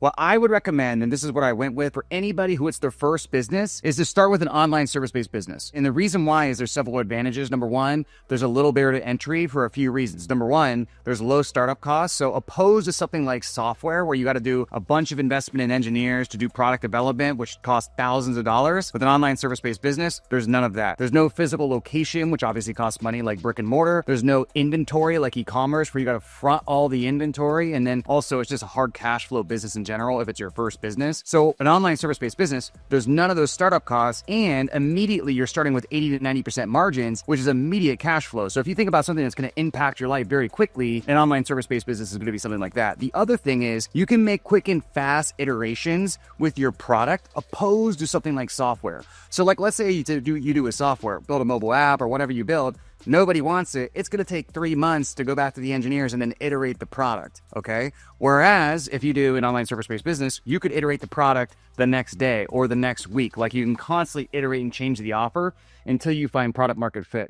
What I would recommend, and this is what I went with for anybody who it's their first business, is to start with an online service-based business. And the reason why is there's several advantages. Number one, there's a little barrier to entry for a few reasons. Number one, there's low startup costs. So opposed to something like software where you got to do a bunch of investment in engineers to do product development, which costs thousands of dollars, with an online service-based business, there's none of that. There's no physical location, which obviously costs money like brick and mortar. There's no inventory like e-commerce where you got to front all the inventory. And then also it's just a hard cash flow business in general if it's your first business. So an online service-based business, there's none of those startup costs, and immediately you're starting with 80 to 90% margins, which is immediate cash flow. So if you think about something that's going to impact your life very quickly, an online service-based business is going to be something like that. The other thing is you can make quick and fast iterations with your product opposed to something like software. So like, let's say you do a software, build a mobile app or whatever you build. Nobody wants it. It's going to take 3 months to go back to the engineers and then iterate the product, okay? Whereas if you do an online service-based business, you could iterate the product the next day or the next week. Like you can constantly iterate and change the offer until you find product market fit.